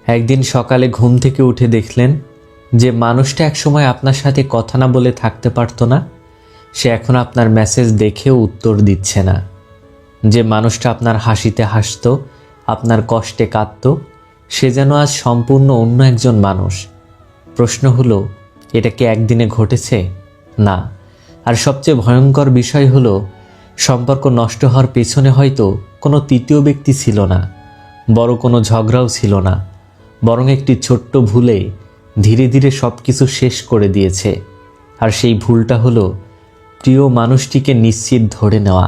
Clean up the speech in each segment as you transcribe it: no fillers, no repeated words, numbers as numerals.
একদিন সকালে ঘুম থেকে উঠে দেখলেন যে মানুষটা একসময় আপনার সাথে কথা না বলে থাকতে পারতো না, সে এখন আপনার মেসেজ দেখেও উত্তর দিচ্ছে না। যে মানুষটা আপনার হাসিতে হাসতো, আপনার কষ্টে কাঁদতো, সে যেন আজ সম্পূর্ণ অন্য একজন মানুষ। প্রশ্ন হলো, এটা কি একদিনে ঘটেছে? না। আর সবচেয়ে ভয়ঙ্কর বিষয় হলো, সম্পর্ক নষ্ট হওয়ার পেছনে হয়তো কোনো তৃতীয় ব্যক্তি ছিল না, বড় কোনো ঝগড়াও ছিল না, বরং একটি ছোট্ট ভুলে ধীরে ধীরে সব কিছু শেষ করে দিয়েছে। আর সেই ভুলটা হলো প্রিয় মানুষটিকে নিশ্চিত ধরে নেওয়া।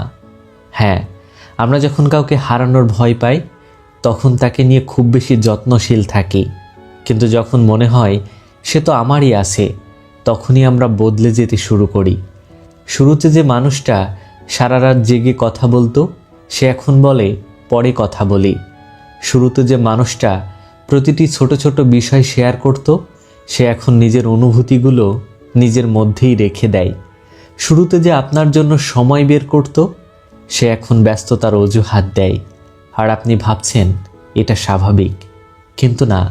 হ্যাঁ, আমরা যখন কাউকে হারানোর ভয় পাই তখন তাকে নিয়ে খুব বেশি যত্নশীল থাকি, কিন্তু যখন মনে হয় সে তো আমারই আছে, তখনই আমরা বদলে যেতে শুরু করি। শুরুতে যে মানুষটা সারা রাত জেগে কথা বলতো, সে এখন বলে পরে কথা বলি। শুরুতে যে মানুষটা প্রতিটি ছোট ছোট বিষয় শেয়ার করত, সে এখন নিজের অনুভূতিগুলো নিজের মধ্যেই রেখে দেয়। শুরুতে যে আপনার জন্য সময় বের করত, সে এখন ব্যস্ততার অজুহাত দেয়। আর আপনি ভাবছেন এটা স্বাভাবিক, কিন্তু না,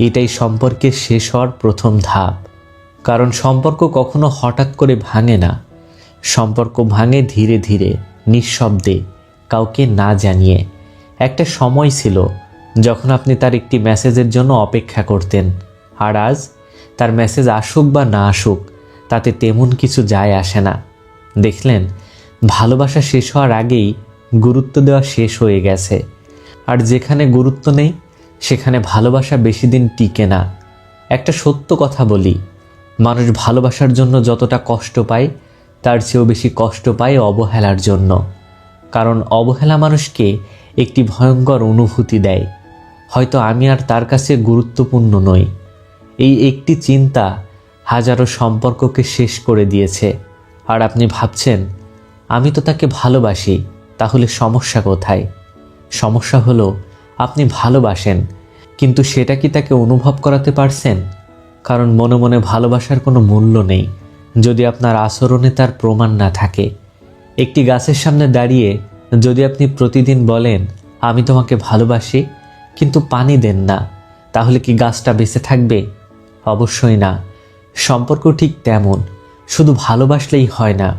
এটাই সম্পর্কের শেষ হওয়ার প্রথম ধাপ। কারণ সম্পর্ক কখনো হঠাৎ করে ভাঙে না, সম্পর্ক ভাঙে ধীরে ধীরে, নিঃশব্দে, কাউকে না জানিয়ে। একটা সময় ছিল যখন আপনি তার একটি মেসেজের জন্য অপেক্ষা করতেন, আর আজ তার মেসেজ আসুক বা না আসুক তাতে তেমন কিছু যায় আসে না। দেখলেন, ভালোবাসা শেষ হওয়ার আগেই গুরুত্ব দেওয়া শেষ হয়ে গেছে। আর যেখানে গুরুত্ব নেই সেখানে ভালোবাসা বেশি দিন টিকে না। একটা সত্য কথা বলি, মানুষ ভালোবাসার জন্য যতটা কষ্ট পায় তার চেয়েও বেশি কষ্ট পায় অবহেলার জন্য। কারণ অবহেলা মানুষকে একটি ভয়ঙ্কর অনুভূতি দেয়, হয়তো আমি আর তার কাছে গুরুত্বপূর্ণ নই। এই একটি চিন্তা হাজারো সম্পর্ককে শেষ করে দিয়েছে। আর আপনি ভাবছেন, আমি তো তাকে ভালোবাসি, তাহলে সমস্যা কোথায়? সমস্যা হলো আপনি ভালোবাসেন, কিন্তু সেটা কি তাকে অনুভব করাতে পারছেন? কারণ মনে মনে ভালোবাসার কোনো মূল্য নেই যদি আপনার আচরণে তার প্রমাণ না থাকে। একটি গাছের সামনে দাঁড়িয়ে যদি আপনি প্রতিদিন বলেন আমি তোমাকে ভালোবাসি, কিন্তু পানি দেন না, তাহলে কি গাছটা বেঁচে থাকবে? অবশ্যই না। সম্পর্ক ঠিক তেমন, শুধু ভালোবাসলেই হয় না,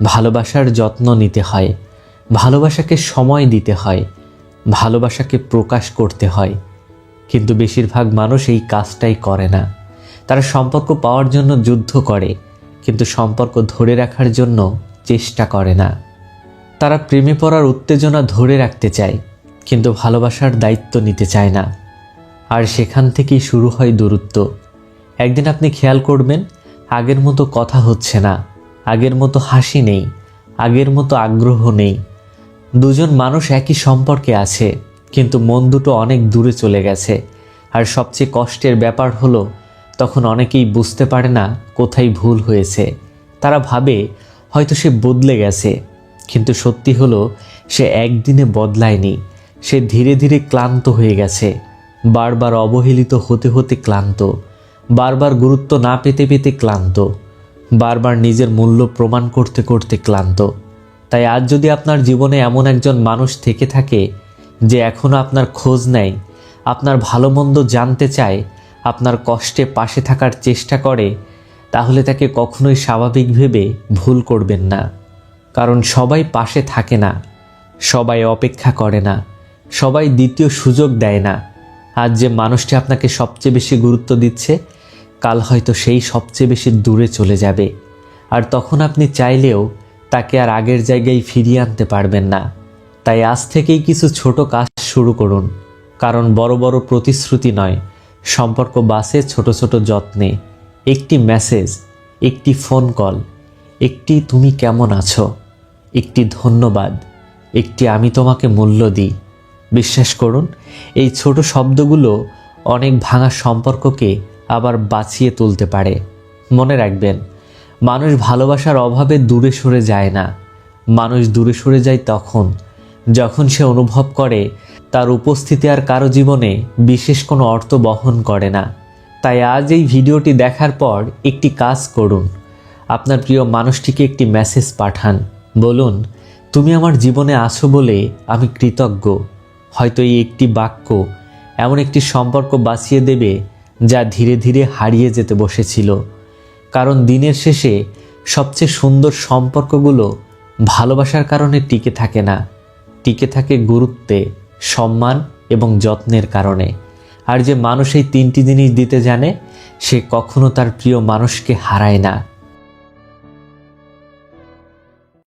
ভালোবাসার যত্ন নিতে হয়, ভালোবাসাকে সময় দিতে হয়, ভালোবাসাকে প্রকাশ করতে হয়। কিন্তু বেশিরভাগ মানুষ এই কাজটাই করে না। তারা সম্পর্ক পাওয়ার জন্য যুদ্ধ করে, কিন্তু সম্পর্ক ধরে রাখার জন্য চেষ্টা করে না। তারা প্রেমে পড়ার উত্তেজনা ধরে রাখতে চায়, কিন্তু ভালোবাসার দায়িত্ব নিতে চায় না। আর সেখান থেকেই শুরু হয় দূরত্ব। একদিন আপনি খেয়াল করবেন, আগের মতো কথা হচ্ছে না, আগের মতো হাসি নেই, আগের মতো আগ্রহ নেই। দুজন মানুষ একই সম্পর্কে আছে, কিন্তু মন দুটো অনেক দূরে চলে গেছে। আর সবচেয়ে কষ্টের ব্যাপার হলো, তখন অনেকেই বুঝতে পারে না কোথায় ভুল হয়েছে। তারা ভাবে হয়তো সে বদলে গেছে, কিন্তু সত্যি হলো সে একদিনে বদলায়নি। সে ধীরে ধীরে ক্লান্ত হয়ে গেছে, বারবার অবহেলিত হতে হতে ক্লান্ত, বারবার গুরুত্ব না পেতে পেতে ক্লান্ত, বারবার নিজের মূল্য প্রমাণ করতে করতে ক্লান্ত। তাই আজ যদি আপনার জীবনে এমন একজন মানুষ থেকে থাকে যে এখনও আপনার খোঁজ নেয়, আপনার ভালো মন্দ জানতে চায়, আপনার কষ্টে পাশে থাকার চেষ্টা করে, তাহলে তাকে কখনোই স্বাভাবিক ভেবে ভুল করবেন না। কারণ সবাই পাশে থাকে না, সবাই অপেক্ষা করে না, সবাই দ্বিতীয় সুযোগ দেয় না। আজ যে মানুষটি আপনাকে সবচেয়ে বেশি গুরুত্ব দিচ্ছে, কাল হয়তো সেই সবচেয়ে বেশি দূরে চলে যাবে। আর তখন আপনি চাইলেও তাকে আর আগের জায়গায় ফিরিয়ে আনতে পারবেন না। তাই আজ থেকেই কিছু ছোট কাজ শুরু করুন। কারণ বড় বড় প্রতিশ্রুতি নয়, সম্পর্ক বাঁচে ছোট ছোট যত্নে। একটি মেসেজ, একটি ফোন কল, একটি তুমি কেমন আছো, একটি ধন্যবাদ, একটি আমি তোমাকে মূল্য দিই। বিশ্বাস করুন, এই ছোট শব্দগুলো অনেক ভাঙা সম্পর্ককে আবার বাঁচিয়ে তুলতে পারে। মনে রাখবেন, মানুষ ভালোবাসার অভাবে দূরে সরে যায় না। মানুষ দূরে সরে যায় যখন সে অনুভব করে তার উপস্থিতি আর কারো জীবনে বিশেষ কোনো অর্থ বহন করে না। তাই আজ এই ভিডিওটি দেখার পর একটি কাজ করুন, আপনার প্রিয় মানুষটিকে একটি মেসেজ পাঠান। বলুন, তুমি আমার জীবনে আছো বলে আমি কৃতজ্ঞ। হয়তো এই একটি বাক্য এমন একটি সম্পর্ক বাঁচিয়ে দেবে যা ধীরে ধীরে হারিয়ে যেতে বসেছিল। কারণ দিনের শেষে সবচেয়ে সুন্দর সম্পর্কগুলো ভালোবাসার কারণে টিকে থাকে না, টিকে থাকে গুরুত্বে, সম্মান এবং যত্নের কারণে। আর যে মানুষ এই তিনটি জিনিস দিতে জানে সে কখনো তার প্রিয় মানুষকে হারায় না।